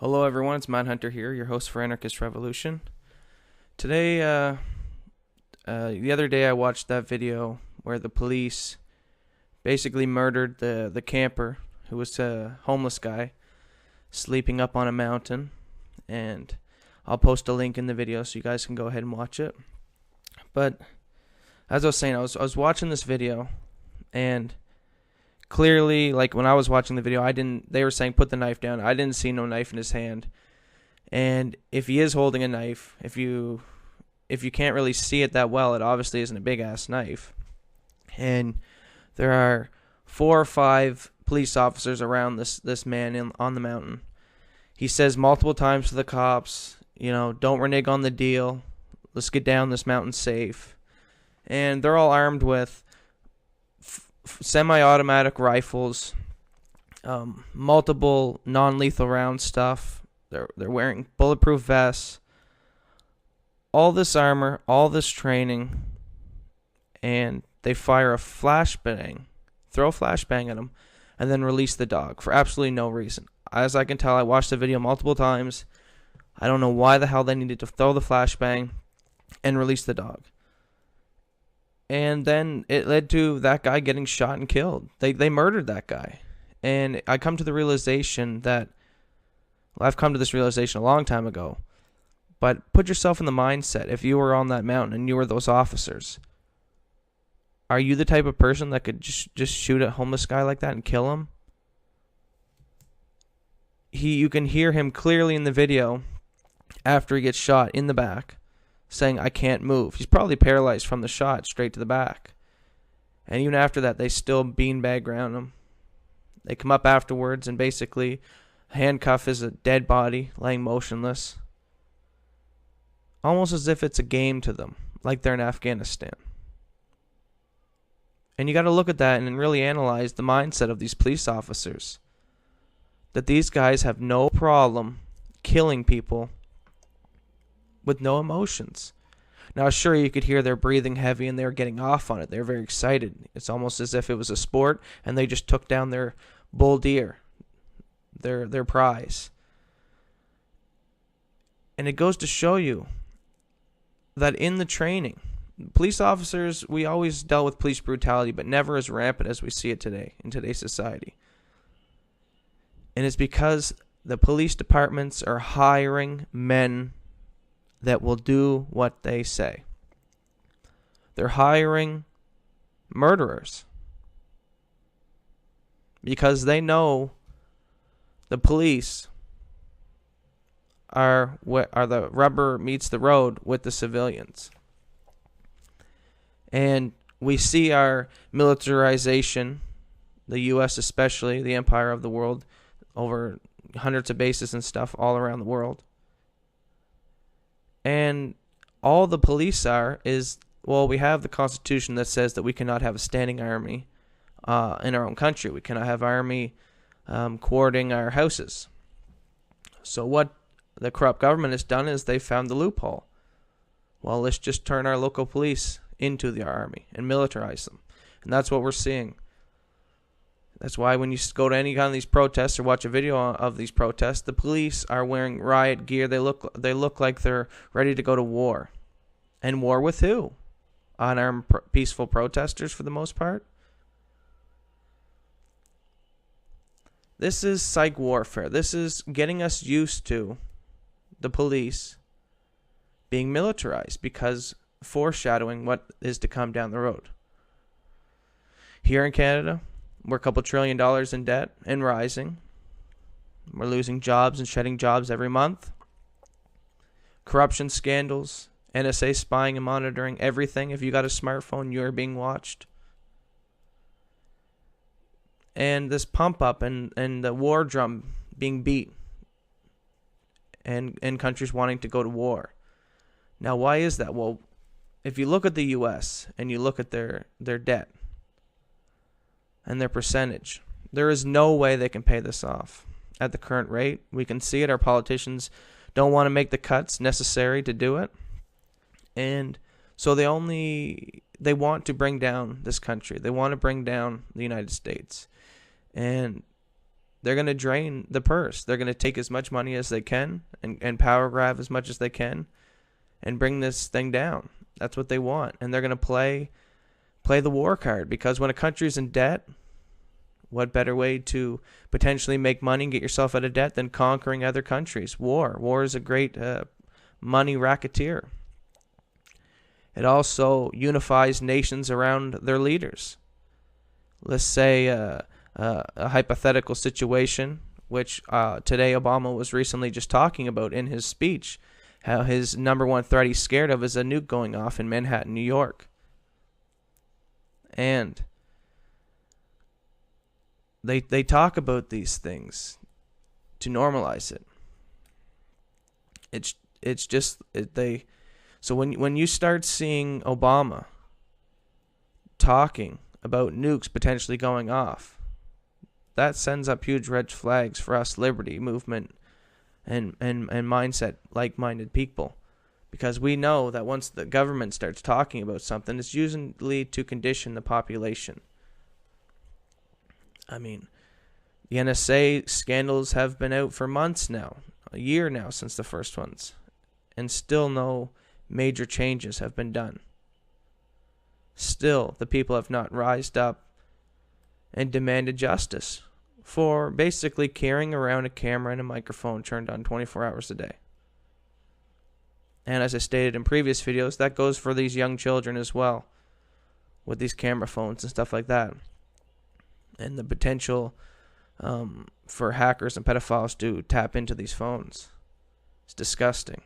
Hello everyone, it's Matt Hunter here, your host for Anarchist Revolution. Today, the other day I watched that video where the police basically murdered the camper who was a homeless guy sleeping up on a mountain, and I'll post a link in the video so you guys can go ahead and watch it. But as I was saying, I was watching this video, and clearly, like when I was watching the video, they were saying put the knife down. I didn't see no knife in his hand. And if he is holding a knife, if you can't really see it that well, it obviously isn't a big ass knife. And there are 4 or 5 police officers around this man on the mountain. He says multiple times to the cops, don't renege on the deal. Let's get down this mountain safe. And they're all armed with semi-automatic rifles, multiple non-lethal round stuff. They're wearing bulletproof vests, all this armor, all this training, and they fire a flashbang, throw a flashbang at him, and then release the dog for absolutely no reason. As I can tell, I watched the video multiple times. I don't know why the hell they needed to throw the flashbang and release the dog. And then it led to that guy getting shot and killed. They murdered that guy. And I've come to this realization a long time ago. But put yourself in the mindset. If you were on that mountain and you were those officers, are you the type of person that could just shoot a homeless guy like that and kill him? You can hear him clearly in the video after he gets shot in the back, saying, I can't move. He's probably paralyzed from the shot straight to the back. And even after that, they still beanbag around him. They come up afterwards and basically handcuff his dead body, laying motionless. Almost as if it's a game to them, like they're in Afghanistan. And you got to look at that and really analyze the mindset of these police officers. That these guys have no problem killing people with no emotions. Now, sure, you could hear they're breathing heavy and they're getting off on it. They're very excited. It's almost as if it was a sport and they just took down their bull deer, their prize. And it goes to show you that in the training, police officers, we always dealt with police brutality, but never as rampant as we see it today in today's society. And it's because the police departments are hiring men that will do what they say. They're hiring murderers because they know the police are the rubber meets the road with the civilians. And we see our militarization, the U.S. especially, the empire of the world, over hundreds of bases and stuff all around the world. And all the police we have the Constitution that says that we cannot have a standing army in our own country. We cannot have army guarding our houses. So what the corrupt government has done is they found the loophole. Well, let's just turn our local police into the army and militarize them. And that's what we're seeing. That's why when you go to any kind of these protests or watch a video of these protests, the police are wearing riot gear. They look like they're ready to go to war. And war with who? Unarmed peaceful protesters for the most part. This is psych warfare. This is getting us used to the police being militarized because foreshadowing what is to come down the road. Here in Canada, we're a couple $1 trillion in debt and rising. We're losing jobs and shedding jobs every month. Corruption scandals, NSA spying and monitoring everything. If you got a smartphone, you're being watched. And this pump up and the war drum being beat. And countries wanting to go to war. Now, why is that? Well, if you look at the U.S. and you look at their debt, and their percentage, there is no way they can pay this off at the current rate. We can see it. Our politicians don't want to make the cuts necessary to do it. And so they want to bring down this country. They want to bring down the United States. And they're going to drain the purse. They're going to take as much money as they can and power grab as much as they can and bring this thing down. That's what they want. And they're going to play the war card, because when a country's in debt, what better way to potentially make money and get yourself out of debt than conquering other countries? War is a great money racketeer. It also unifies nations around their leaders. Let's say a hypothetical situation, which today Obama was recently just talking about in his speech, how his number one threat he's scared of is a nuke going off in Manhattan, New York. And they talk about these things to normalize it. So when you start seeing Obama talking about nukes potentially going off, that sends up huge red flags for us liberty movement and mindset like-minded people, because we know that once the government starts talking about something, it's usually to condition the population. I mean, the NSA scandals have been out for months now, a year now since the first ones, and still no major changes have been done. Still, the people have not rised up and demanded justice for basically carrying around a camera and a microphone turned on 24 hours a day. And as I stated in previous videos, that goes for these young children as well, with these camera phones and stuff like that. And the potential for hackers and pedophiles to tap into these phones. It's disgusting.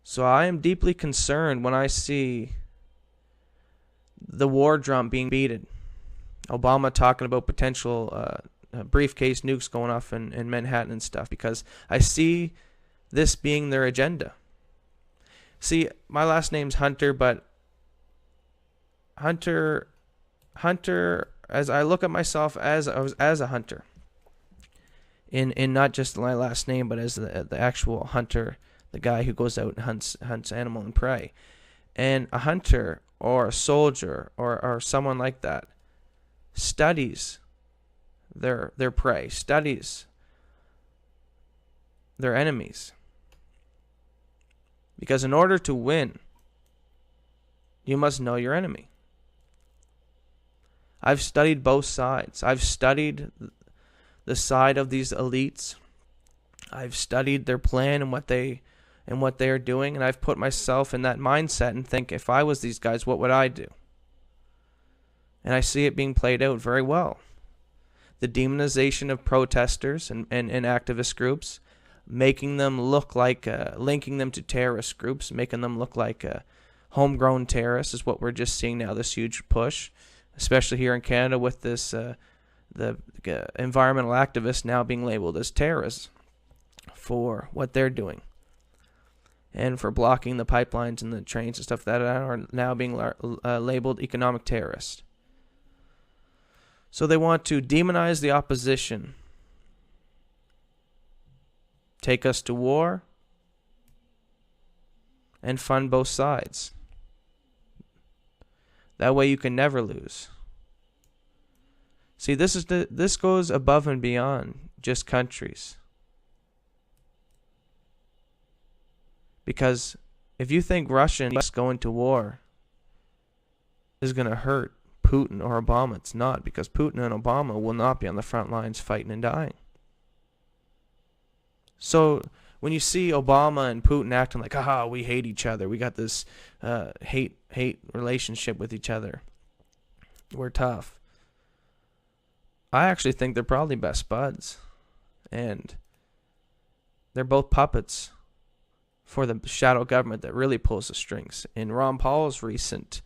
So I am deeply concerned when I see the war drum being beaten. Obama talking about potential briefcase nukes going off in Manhattan and stuff, because I see this being their agenda. See, my last name's Hunter, but Hunter, as I look at myself as a hunter, in not just my last name, but as the actual hunter, the guy who goes out and hunts animal and prey. And a hunter or a soldier or someone like that studies their prey, studies their enemies. Because in order to win, you must know your enemy. I've studied both sides. I've studied the side of these elites. I've studied their plan and what they are doing, and I've put myself in that mindset and think, if I was these guys, what would I do? And I see it being played out very well. The demonization of protesters and activist groups, making them look like, linking them to terrorist groups, making them look like homegrown terrorists is what we're just seeing now, this huge push, especially here in Canada with this the environmental activists now being labeled as terrorists for what they're doing, and for blocking the pipelines and the trains and stuff that are now being labeled economic terrorists. So they want to demonize the opposition, take us to war, and fund both sides. That way you can never lose. See, this goes above and beyond just countries. Because if you think Russia and US going to war is going to hurt Putin or Obama, it's not, because Putin and Obama will not be on the front lines fighting and dying. So when you see Obama and Putin acting like, we hate each other, we got this hate relationship with each other, we're tough, I actually think they're probably best buds, and they're both puppets for the shadow government that really pulls the strings. In Ron Paul's recent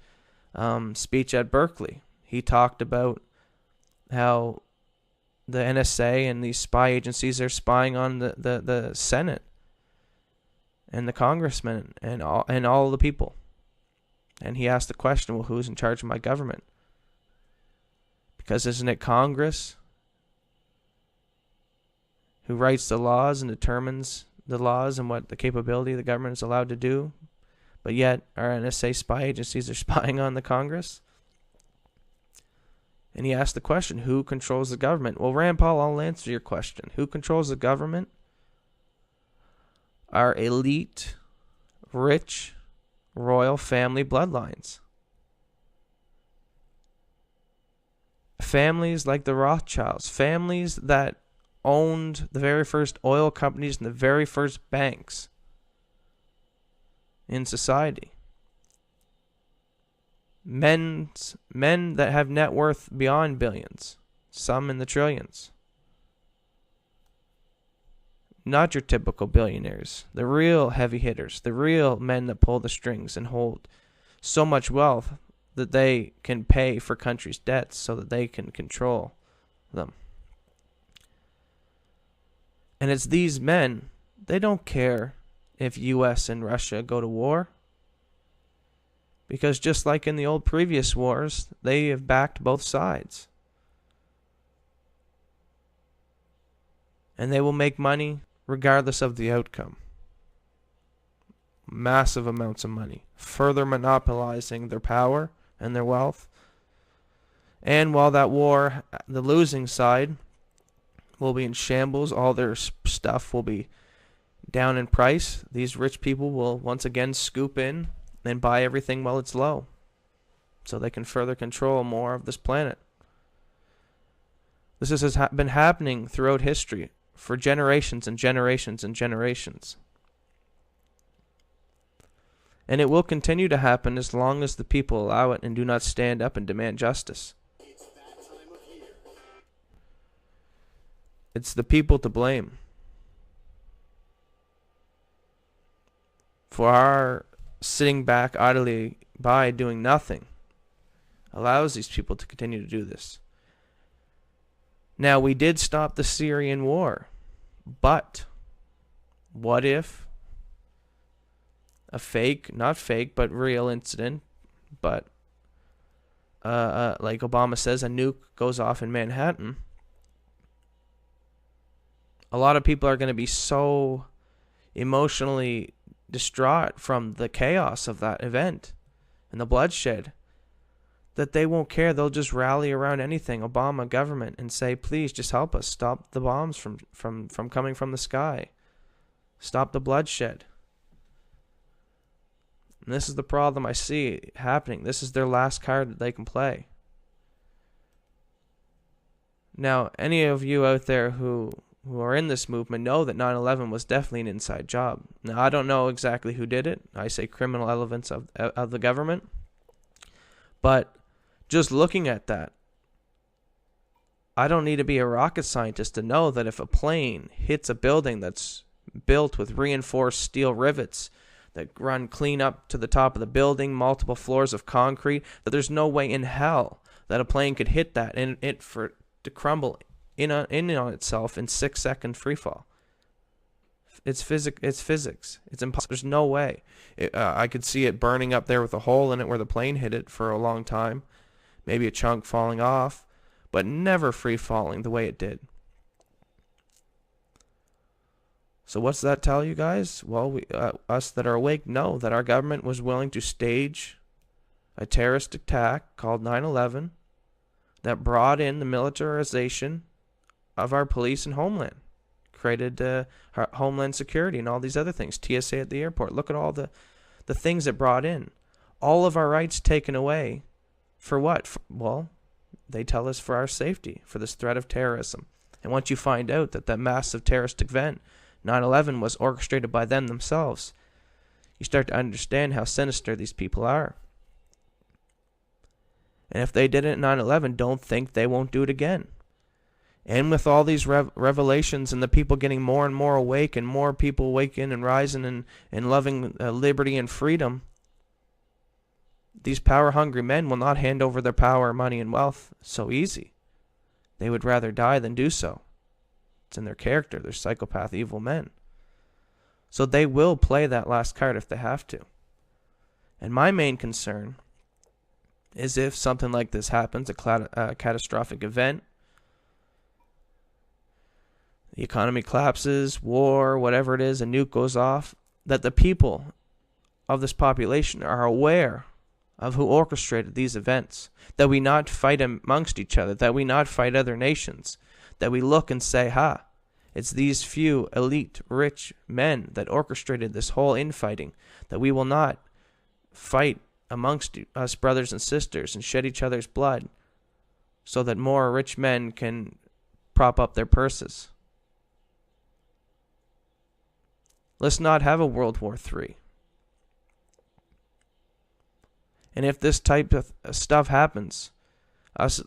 speech at Berkeley, he talked about how the NSA and these spy agencies are spying on the Senate and the congressmen and all the people. And he asked the question, well, who's in charge of my government? Because isn't it Congress who writes the laws and determines the laws and what the capability the government is allowed to do? But yet our NSA spy agencies are spying on the Congress? And he asked the question, who controls the government? Well, Rand Paul, I'll answer your question. Who controls the government? Our elite, rich, royal family bloodlines. Families like the Rothschilds, families that owned the very first oil companies and the very first banks in society. Men that have net worth beyond billions, some in the trillions. Not your typical billionaires, the real heavy hitters, the real men that pull the strings and hold so much wealth that they can pay for countries' debts so that they can control them. And it's these men, they don't care if US and Russia go to war. Because just like in the old previous wars, they have backed both sides. And they will make money regardless of the outcome. Massive amounts of money, further monopolizing their power and their wealth. And while that war, the losing side, will be in shambles, all their stuff will be down in price, these rich people will once again scoop in and buy everything while it's low, so they can further control more of this planet. This has been happening throughout history for generations and generations and generations. And it will continue to happen as long as the people allow it and do not stand up and demand justice. It's the people to blame for our sitting back idly by doing nothing. Allows these people to continue to do this. Now, we did stop the Syrian war, but what if a fake, not fake, but real incident, but like Obama says, a nuke goes off in Manhattan? A lot of people are going to be so emotionally distraught from the chaos of that event and the bloodshed that they won't care. They'll just rally around anything, Obama government, and say, please just help us. Stop the bombs from coming from the sky. Stop the bloodshed. And this is the problem I see happening. This is their last card that they can play. Now, any of you out there who are in this movement know that 9/11 was definitely an inside job. Now, I don't know exactly who did it. I say criminal elements of the government. But just looking at that, I don't need to be a rocket scientist to know that if a plane hits a building that's built with reinforced steel rivets that run clean up to the top of the building, multiple floors of concrete, that there's no way in hell that a plane could hit that and it for to crumble in on itself in 6-second free fall. It's physics. It's impossible. There's no way. I could see it burning up there with a hole in it where the plane hit it for a long time, maybe a chunk falling off, but never free falling the way it did. So what's that tell you guys? Well, us that are awake know that our government was willing to stage a terrorist attack called 9/11 that brought in the militarization of our police and homeland, created homeland security and all these other things, TSA at the airport. Look at all the things it brought in. All of our rights taken away. For what? Well, they tell us for our safety, for this threat of terrorism. And once you find out that massive terrorist event, 9/11, was orchestrated by them themselves, you start to understand how sinister these people are. And if they did it at 9/11, don't think they won't do it again. And with all these revelations and the people getting more and more awake and more people awakening and rising and loving liberty and freedom, these power-hungry men will not hand over their power, money, and wealth so easy. They would rather die than do so. It's in their character. They're psychopath, evil men. So they will play that last card if they have to. And my main concern is if something like this happens, a catastrophic event, the economy collapses, war, whatever it is, a nuke goes off, that the people of this population are aware of who orchestrated these events, that we not fight amongst each other, that we not fight other nations, that we look and say, it's these few elite, rich men that orchestrated this whole infighting, that we will not fight amongst us brothers and sisters and shed each other's blood so that more rich men can prop up their purses. Let's not have a World War III. And if this type of stuff happens, us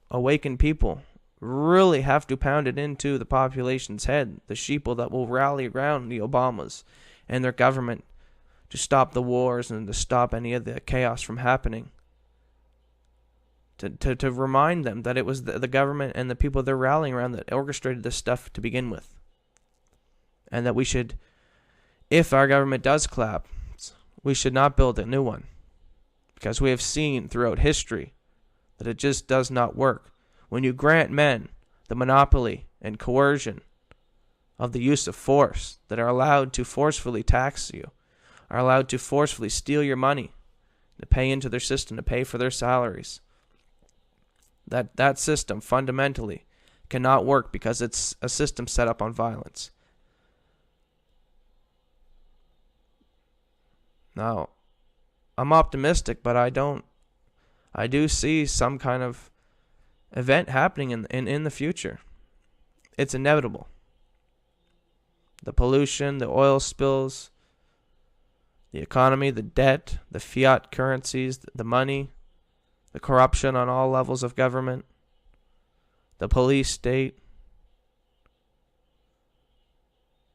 awakened people really have to pound it into the population's head, the sheeple that will rally around the Obamas and their government to stop the wars and to stop any of the chaos from happening. To remind them that it was the government and the people they're rallying around that orchestrated this stuff to begin with. And that we should, if our government does collapse, we should not build a new one. Because we have seen throughout history that it just does not work. When you grant men the monopoly and coercion of the use of force, that are allowed to forcefully tax you, are allowed to forcefully steal your money, to pay into their system, to pay for their salaries, that system fundamentally cannot work because it's a system set up on violence. Now, I'm optimistic, but I do see some kind of event happening in the future. It's inevitable. The pollution, the oil spills, the economy, the debt, the fiat currencies, the money, the corruption on all levels of government, the police state.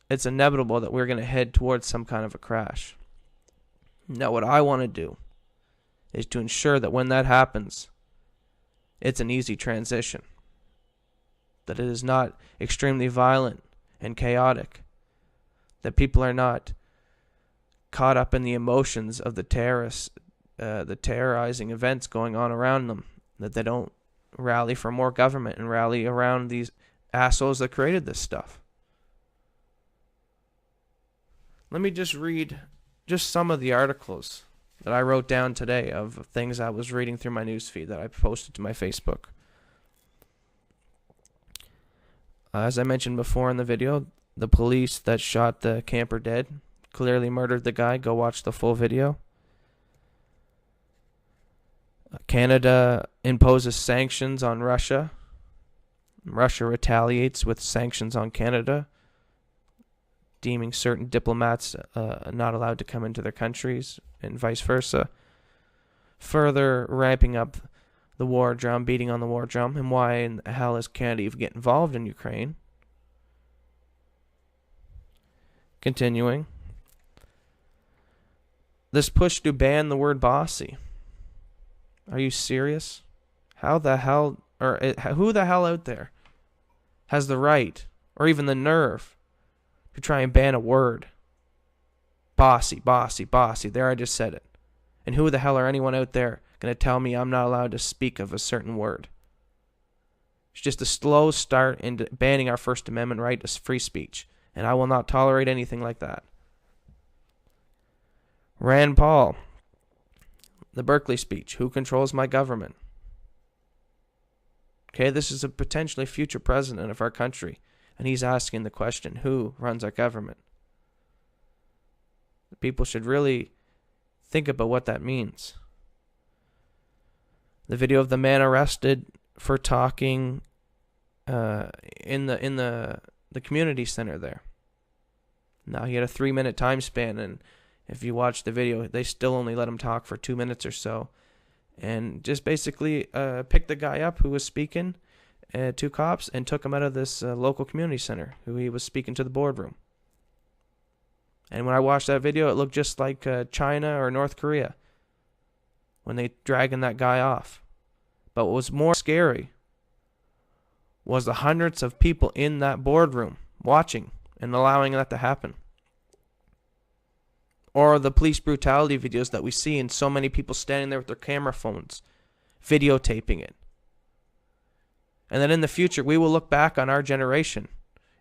It's inevitable that we're going to head towards some kind of a crash. Now, what I want to do is to ensure that when that happens, it's an easy transition. That it is not extremely violent and chaotic. That people are not caught up in the emotions of the terrorists, the terrorizing events going on around them. That they don't rally for more government and rally around these assholes that created this stuff. Let me just read just some of the articles that I wrote down today of things I was reading through my newsfeed that I posted to my Facebook. As I mentioned before in the video, the police that shot the camper dead clearly murdered the guy. Go watch the full video. Canada imposes sanctions on Russia. Russia retaliates with sanctions on Canada, deeming certain diplomats not allowed to come into their countries, and vice versa. Further ramping up the war drum, beating on the war drum. And why in the hell is Canada even get involved in Ukraine? Continuing. This push to ban the word bossy. Are you serious? How the hell, or who the hell out there has the right, or even the nerve, to try and ban a word? Bossy, bossy, bossy. There, I just said it. And who the hell are anyone out there going to tell me I'm not allowed to speak of a certain word? It's just a slow start into banning our First Amendment right to free speech. And I will not tolerate anything like that. Rand Paul. The Berkeley speech. Who controls my government? Okay, this is a potentially future president of our country. And he's asking the question, who runs our government? The people should really think about what that means. The video of the man arrested for talking in the community center there. Now, he had a 3-minute time span, and if you watch the video, they still only let him talk for 2 minutes or so. And just basically picked the guy up who was speaking to cops and took him out of this local community center who he was speaking to the boardroom. And when I watched that video, it looked just like China or North Korea when they dragging that guy off. But what was more scary was the hundreds of people in that boardroom watching and allowing that to happen. Or the police brutality videos that we see, and so many people standing there with their camera phones, videotaping it. And then in the future, we will look back on our generation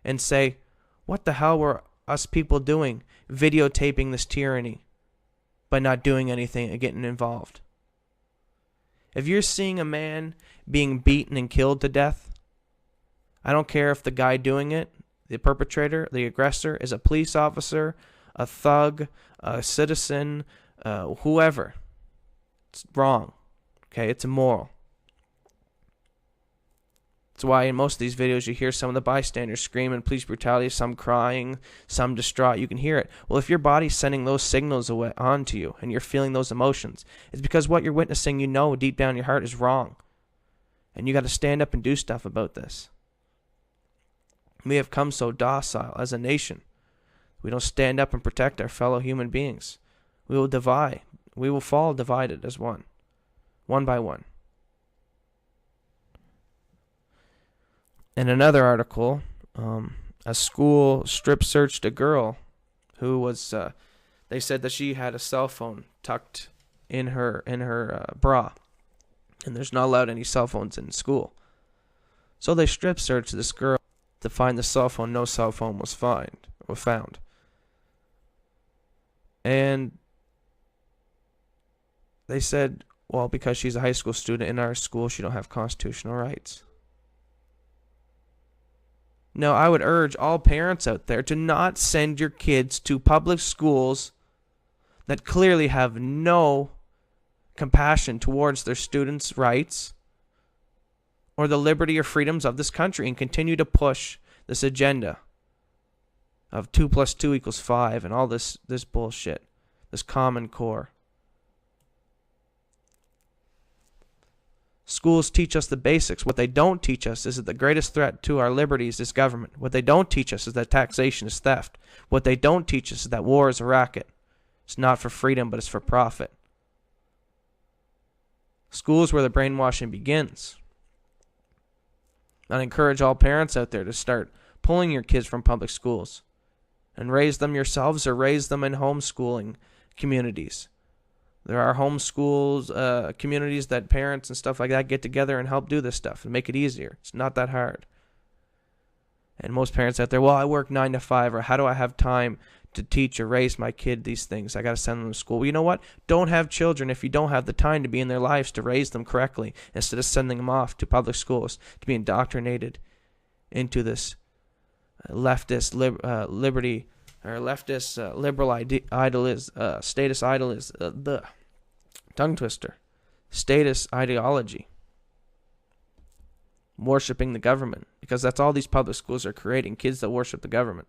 and say, what the hell were us people doing videotaping this tyranny by not doing anything and getting involved? If you're seeing a man being beaten and killed to death, I don't care if the guy doing it, the perpetrator, the aggressor, is a police officer, a thug, a citizen, whoever. It's wrong. Okay, it's immoral. That's why in most of these videos you hear some of the bystanders screaming police brutality, some crying, some distraught. You can hear it. Well, if your body's sending those signals away onto you and you're feeling those emotions, it's because what you're witnessing, you know deep down in your heart, is wrong. And you got to stand up and do stuff about this. We have come so docile as a nation. We don't stand up and protect our fellow human beings. We will divide. We will fall divided as one by one. In another article, a school strip searched a girl who was, they said that she had a cell phone tucked in her bra, and there's not allowed any cell phones in school. So they strip searched this girl to find the cell phone. No cell phone was found. And they said, well, because she's a high school student in our school, she don't have constitutional rights. No, I would urge all parents out there to not send your kids to public schools that clearly have no compassion towards their students' rights or the liberty or freedoms of this country, and continue to push this agenda of 2 + 2 = 5 and all this bullshit, this Common Core. Schools teach us the basics. What they don't teach us is that the greatest threat to our liberties is government. What they don't teach us is that taxation is theft. What they don't teach us is that war is a racket. It's not for freedom, but it's for profit. School is where the brainwashing begins. I encourage all parents out there to start pulling your kids from public schools and raise them yourselves, or raise them in homeschooling communities. There are homeschools, communities that parents and stuff like that get together and help do this stuff and make it easier. It's not that hard. And most parents out there, well, I work 9 to 5, or how do I have time to teach or raise my kid these things? I got to send them to school. Well, you know what? Don't have children if you don't have the time to be in their lives to raise them correctly, instead of sending them off to public schools to be indoctrinated into this leftist liberty, or leftist liberal status the tongue twister, status ideology, worshiping the government, because that's all these public schools are creating, kids that worship the government.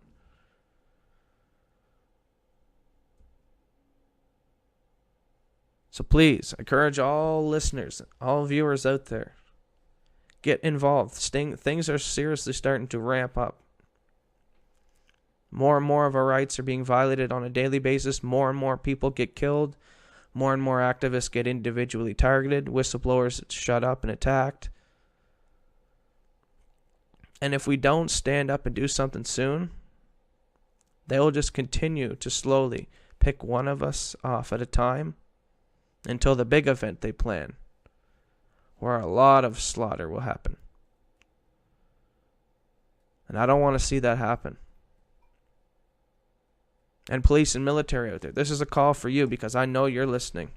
So please, I encourage all listeners, all viewers out there, get involved. Things are seriously starting to ramp up. More and more of our rights are being violated on a daily basis. More and more people get killed. More and more activists get individually targeted. Whistleblowers shut up and attacked. And if we don't stand up and do something soon, they will just continue to slowly pick one of us off at a time until the big event they plan, where a lot of slaughter will happen. And I don't want to see that happen. And police and military out there, this is a call for you, because I know you're listening.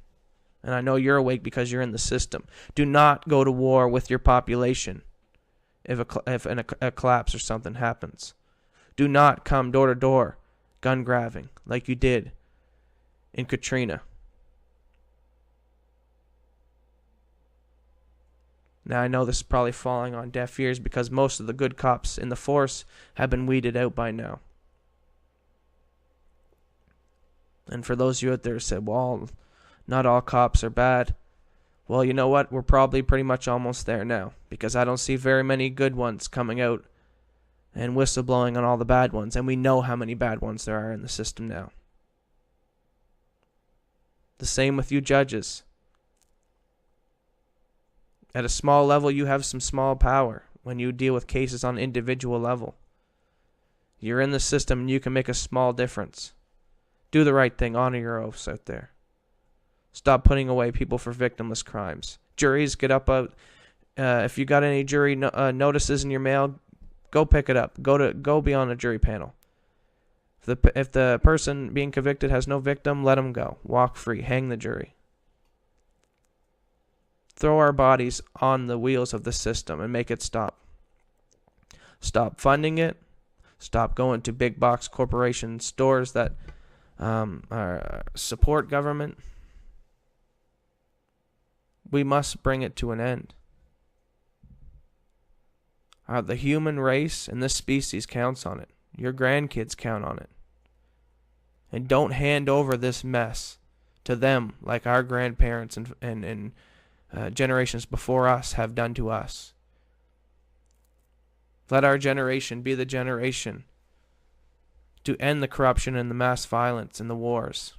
And I know you're awake because you're in the system. Do not go to war with your population if a collapse or something happens. Do not come door to door gun grabbing like you did in Katrina. Now, I know this is probably falling on deaf ears because most of the good cops in the force have been weeded out by now. And for those of you out there who said, well, not all cops are bad. Well, you know what? We're probably pretty much almost there now, because I don't see very many good ones coming out and whistleblowing on all the bad ones. And we know how many bad ones there are in the system now. The same with you judges. At a small level, you have some small power when you deal with cases on individual level. You're in the system and you can make a small difference. Do the right thing. Honor your oaths out there. Stop putting away people for victimless crimes. Juries, get up. If you got any jury notices in your mail, go pick it up. Go be on a jury panel. If the person being convicted has no victim, let them go. Walk free. Hang the jury. throw our bodies on the wheels of the system and make it stop. Stop funding it. Stop going to big box corporation stores that support government. We must bring it to an end. The human race and this species counts on it. Your grandkids count on it. And don't hand over this mess to them like our grandparents and generations before us have done to us. Let our generation be the generation to end the corruption and the mass violence and the wars.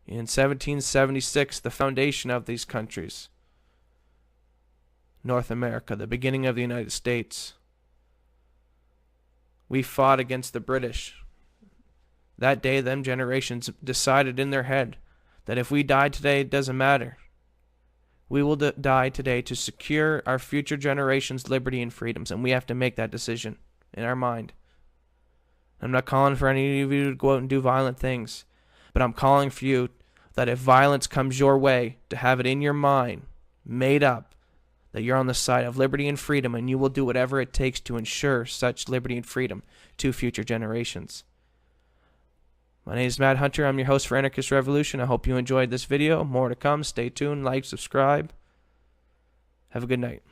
In 1776, the foundation of these countries, North America, the beginning of the United States, we fought against the British. That day, them generations decided in their head that if we died today, it doesn't matter. We will die today to secure our future generations' liberty and freedoms, and we have to make that decision in our mind. I'm not calling for any of you to go out and do violent things, but I'm calling for you that if violence comes your way, to have it in your mind, made up, that you're on the side of liberty and freedom, and you will do whatever it takes to ensure such liberty and freedom to future generations. My name is Matt Hunter. I'm your host for Anarchist Revolution. I hope you enjoyed this video. More to come. Stay tuned. Like, subscribe. Have a good night.